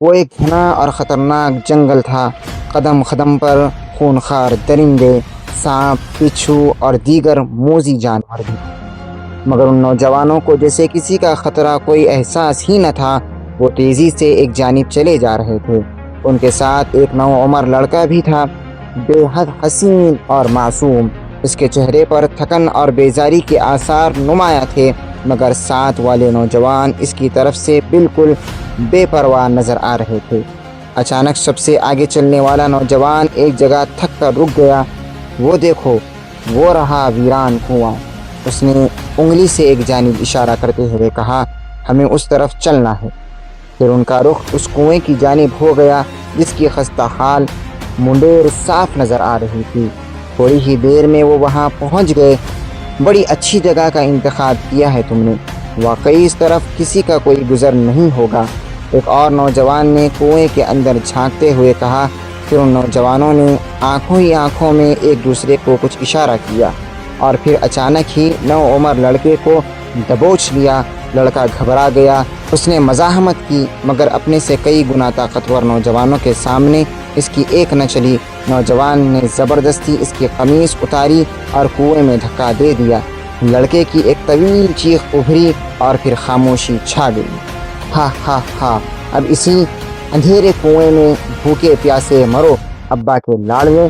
وہ ایک گھنا اور خطرناک جنگل تھا۔ قدم قدم پر خونخوار درندے، سانپ، بچھو اور دیگر موذی جانور بھی، مگر ان نوجوانوں کو جیسے کسی کا خطرہ کوئی احساس ہی نہ تھا۔ وہ تیزی سے ایک جانب چلے جا رہے تھے۔ ان کے ساتھ ایک نوعمر لڑکا بھی تھا، بے حد حسین اور معصوم۔ اس کے چہرے پر تھکن اور بیزاری کے آثار نمایاں تھے، مگر ساتھ والے نوجوان اس کی طرف سے بالکل بے پرواہ نظر آ رہے تھے۔ اچانک سب سے آگے چلنے والا نوجوان ایک جگہ تھک کر رک گیا۔ وہ دیکھو، وہ رہا ویران کنواں۔ اس نے انگلی سے ایک جانب اشارہ کرتے ہوئے کہا، ہمیں اس طرف چلنا ہے۔ پھر ان کا رخ اس کنویں کی جانب ہو گیا جس کی خستہ حال منڈیر صاف نظر آ رہی تھی۔ تھوڑی ہی دیر میں وہ وہاں پہنچ گئے۔ بڑی اچھی جگہ کا انتخاب کیا ہے تم نے، واقعی اس طرف کسی کا کوئی گزر نہیں ہوگا، ایک اور نوجوان نے کنویں کے اندر جھانکتے ہوئے کہا۔ پھر ان نوجوانوں نے آنکھوں ہی آنکھوں میں ایک دوسرے کو کچھ اشارہ کیا اور پھر اچانک ہی نوعمر لڑکے کو دبوچ لیا۔ لڑکا گھبرا گیا۔ اس نے مزاحمت کی، مگر اپنے سے کئی گنا طاقتور نوجوانوں کے سامنے اس کی ایک نہ چلی۔ نوجوان نے زبردستی اس کی قمیص اتاری اور کنویں میں دھکا دے دیا۔ لڑکے کی ایک طویل چیخ ابھری اور پھر خاموشی چھا گئی۔ ہا ہا ہا، اب اسی اندھیرے کنویں میں بھوکے پیاسے مرو ابا کے لاڑوے،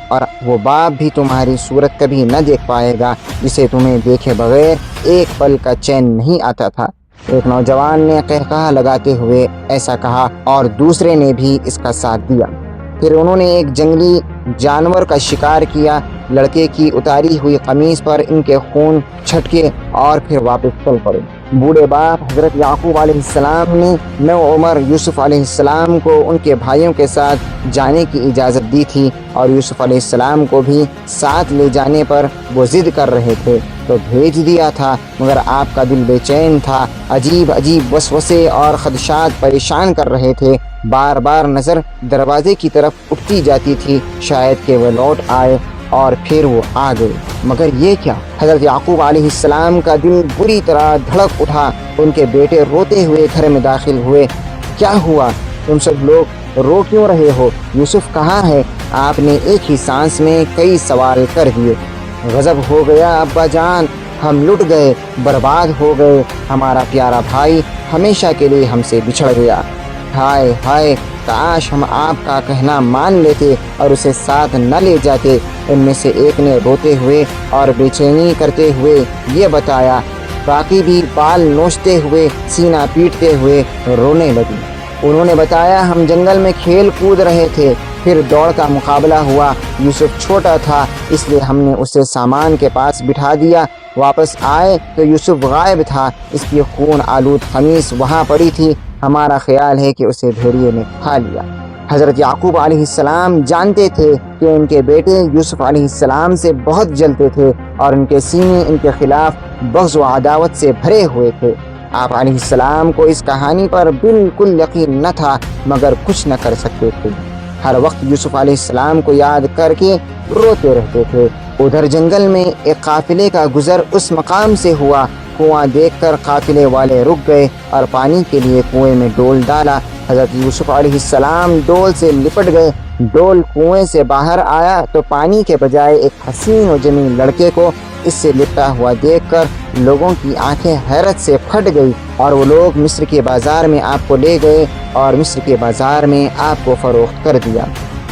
اور وہ باپ بھی تمہاری صورت کبھی نہ دیکھ پائے گا جسے تمہیں دیکھے بغیر ایک پل کا چین نہیں آتا تھا۔ ایک نوجوان نے قہقہہ لگاتے ہوئے ایسا کہا اور دوسرے نے بھی اس کا ساتھ دیا۔ پھر انہوں نے ایک جنگلی جانور کا شکار کیا۔ لڑکے کی اتاری ہوئی قمیص پر ان کے خون چھٹکے اور پھر واپس چل پڑے۔ بوڑھے باپ حضرت یعقوب علیہ السلام نے نوعمر یوسف علیہ السلام کو ان کے بھائیوں کے ساتھ جانے کی اجازت دی تھی، اور یوسف علیہ السلام کو بھی ساتھ لے جانے پر وہ ضد کر رہے تھے تو بھیج دیا تھا، مگر آپ کا دل بے چین تھا۔ عجیب عجیب وسوسے اور خدشات پریشان کر رہے تھے۔ بار بار نظر دروازے کی طرف اٹھتی جاتی تھی، شاید کہ وہ لوٹ آئے، اور پھر وہ آ گئے، مگر یہ کیا؟ حضرت یعقوب علیہ السلام کا دل بری طرح دھڑک اٹھا۔ ان کے بیٹے روتے ہوئے گھر میں داخل ہوئے۔ کیا ہوا؟ تم سب لوگ رو کیوں رہے ہو؟ یوسف کہاں ہے؟ آپ نے ایک ہی سانس میں کئی سوال کر دیے۔ غضب ہو گیا ابا جان، ہم لٹ گئے، برباد ہو گئے، ہمارا پیارا بھائی ہمیشہ کے لیے ہم سے بچھڑ گیا۔ ہائے ہائے، کاش ہم آپ کا کہنا مان لیتے اور اسے ساتھ نہ لے جاتے۔ ان میں سے ایک نے روتے ہوئے اور بے چینی کرتے ہوئے یہ بتایا۔ باقی بھی بال نوچتے ہوئے، سینہ پیٹتے ہوئے رونے لگی۔ انہوں نے بتایا، ہم جنگل میں کھیل کود رہے تھے، پھر دوڑ کا مقابلہ ہوا۔ یوسف چھوٹا تھا، اس لیے ہم نے اسے سامان کے پاس بٹھا دیا۔ واپس آئے تو یوسف غائب تھا، اس کی خون آلود قمیص وہاں پڑی تھی۔ ہمارا خیال ہے کہ اسے بھیڑیے نے کھا لیا۔ حضرت یعقوب علیہ السلام جانتے تھے کہ ان کے بیٹے یوسف علیہ السلام سے بہت جلتے تھے اور ان کے سینے ان کے خلاف بغض و عداوت سے بھرے ہوئے تھے۔ آپ علیہ السلام کو اس کہانی پر بالکل یقین نہ تھا، مگر کچھ نہ کر سکتے تھے۔ ہر وقت یوسف علیہ السلام کو یاد کر کے روتے رہتے تھے۔ ادھر جنگل میں ایک قافلے کا گزر اس مقام سے ہوا۔ کنواں دیکھ کر قافلے والے رک گئے اور پانی کے لیے کنویں میں ڈول ڈالا۔ حضرت یوسف علیہ السلام ڈول سے لپٹ گئے۔ ڈول کنویں سے باہر آیا تو پانی کے بجائے ایک حسین و جمیل لڑکے کو اس سے لپٹا ہوا دیکھ کر لوگوں کی آنکھیں حیرت سے پھٹ گئی، اور وہ لوگ مصر کے بازار میں آپ کو لے گئے اور مصر کے بازار میں آپ کو فروخت کر دیا۔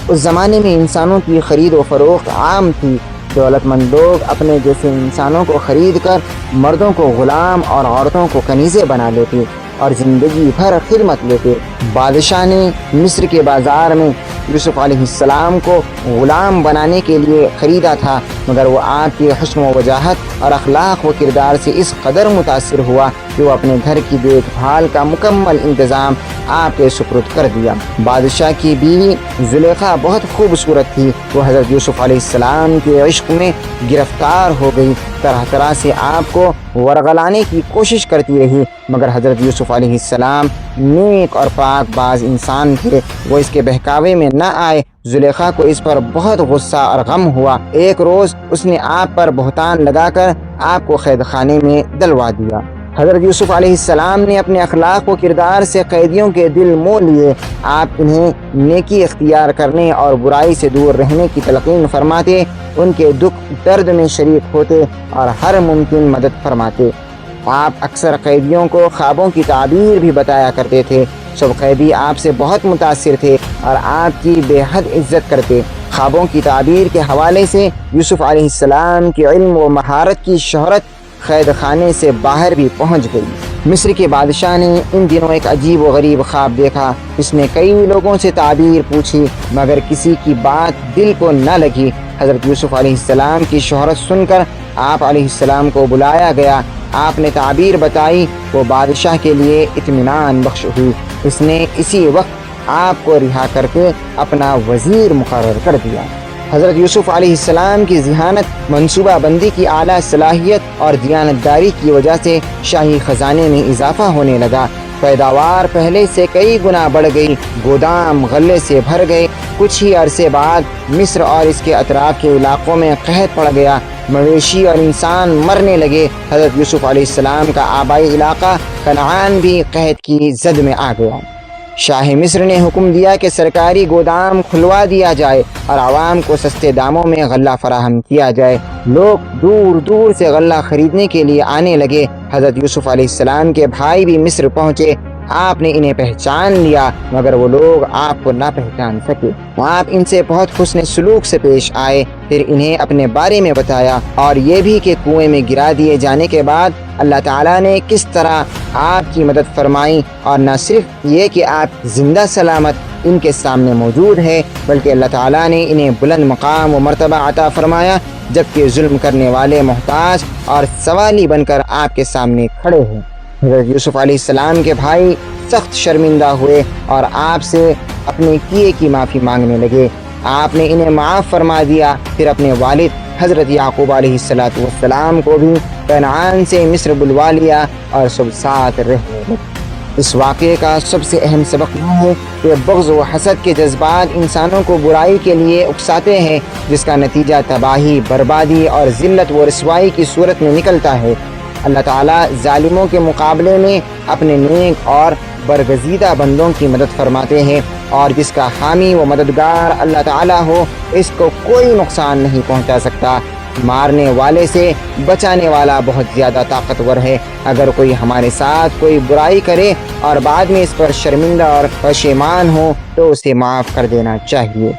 اس زمانے میں انسانوں کی خرید و فروخت عام تھی۔ دولت مند لوگ اپنے جیسے انسانوں کو خرید کر مردوں کو غلام اور عورتوں کو کنیزیں بنا لیتے اور زندگی بھر خدمت لیتے۔ بادشاہ نے مصر کے بازار میں یوسف علیہ السلام کو غلام بنانے کے لیے خریدا تھا، مگر وہ آپ کی حسن و وجاہت اور اخلاق و کردار سے اس قدر متاثر ہوا کہ وہ اپنے گھر کی دیکھ بھال کا مکمل انتظام آپ کے سپرد کر دیا۔ بادشاہ کی بیوی زلیخا بہت خوبصورت تھی۔ وہ حضرت یوسف علیہ السلام کے عشق میں گرفتار ہو گئی، طرح طرح سے آپ کو ورغلانے کی کوشش کرتی رہی، مگر حضرت یوسف علیہ السلام نیک اور پاک باز انسان تھے، وہ اس کے بہکاوے میں نہ آئے۔ زلیخا کو اس پر بہت غصہ اور غم ہوا۔ ایک روز اس نے آپ پر بہتان لگا کر آپ کو قید خانے میں ڈلوا دیا۔ حضرت یوسف علیہ السلام نے اپنے اخلاق و کردار سے قیدیوں کے دل مول لیے۔ آپ انہیں نیکی اختیار کرنے اور برائی سے دور رہنے کی تلقین فرماتے، ان کے دکھ درد میں شریک ہوتے اور ہر ممکن مدد فرماتے۔ آپ اکثر قیدیوں کو خوابوں کی تعبیر بھی بتایا کرتے تھے۔ سب قیدی آپ سے بہت متاثر تھے اور آپ کی بے حد عزت کرتے۔ خوابوں کی تعبیر کے حوالے سے یوسف علیہ السلام کے علم و مہارت کی شہرت قید خانے سے باہر بھی پہنچ گئی۔ مصر کے بادشاہ نے ان دنوں ایک عجیب و غریب خواب دیکھا۔ اس نے کئی لوگوں سے تعبیر پوچھی مگر کسی کی بات دل کو نہ لگی۔ حضرت یوسف علیہ السلام کی شہرت سن کر آپ علیہ السلام کو بلایا گیا۔ آپ نے تعبیر بتائی، وہ بادشاہ کے لیے اطمینان بخش ہوئی۔ اس نے اسی وقت آپ کو رہا کر کے اپنا وزیر مقرر کر دیا۔ حضرت یوسف علیہ السلام کی ذہانت، منصوبہ بندی کی اعلیٰ صلاحیت اور دیانتداری کی وجہ سے شاہی خزانے میں اضافہ ہونے لگا۔ پیداوار پہلے سے کئی گنا بڑھ گئی، گودام غلے سے بھر گئے۔ کچھ ہی عرصے بعد مصر اور اس کے اطراف کے علاقوں میں قحط پڑ گیا، مویشی اور انسان مرنے لگے۔ حضرت یوسف علیہ السلام کا آبائی علاقہ کنعان بھی قحط کی زد میں آ گیا۔ شاہ مصر نے حکم دیا کہ سرکاری گودام کھلوا دیا جائے اور عوام کو سستے داموں میں غلہ فراہم کیا جائے۔ لوگ دور دور سے غلہ خریدنے کے لیے آنے لگے۔ حضرت یوسف علیہ السلام کے بھائی بھی مصر پہنچے۔ آپ نے انہیں پہچان لیا مگر وہ لوگ آپ کو نہ پہچان سکے۔ آپ ان سے بہت حسن سلوک سے پیش آئے، پھر انہیں اپنے بارے میں بتایا اور یہ بھی کہ کنویں میں گرا دیے جانے کے بعد اللہ تعالیٰ نے کس طرح آپ کی مدد فرمائی، اور نہ صرف یہ کہ آپ زندہ سلامت ان کے سامنے موجود ہے بلکہ اللہ تعالیٰ نے انہیں بلند مقام و مرتبہ عطا فرمایا، جبکہ ظلم کرنے والے محتاج اور سوالی بن کر آپ کے سامنے کھڑے ہیں۔ حضرت یوسف علیہ السلام کے بھائی سخت شرمندہ ہوئے اور آپ سے اپنے کیے کی معافی مانگنے لگے۔ آپ نے انہیں معاف فرما دیا، پھر اپنے والد حضرت یعقوب علیہ السلام کو بھی کنعان سے مصر بلوا لیا اور سب ساتھ رہنے لگے۔ اس واقعے کا سب سے اہم سبق یہ ہے کہ بغض و حسد کے جذبات انسانوں کو برائی کے لیے اکساتے ہیں، جس کا نتیجہ تباہی، بربادی اور ذلت و رسوائی کی صورت میں نکلتا ہے۔ اللہ تعالیٰ ظالموں کے مقابلے میں اپنے نیک اور برگزیدہ بندوں کی مدد فرماتے ہیں، اور جس کا حامی و مددگار اللہ تعالیٰ ہو اس کو کوئی نقصان نہیں پہنچا سکتا۔ مارنے والے سے بچانے والا بہت زیادہ طاقتور ہے۔ اگر کوئی ہمارے ساتھ کوئی برائی کرے اور بعد میں اس پر شرمندہ اور پشیمان ہو تو اسے معاف کر دینا چاہیے۔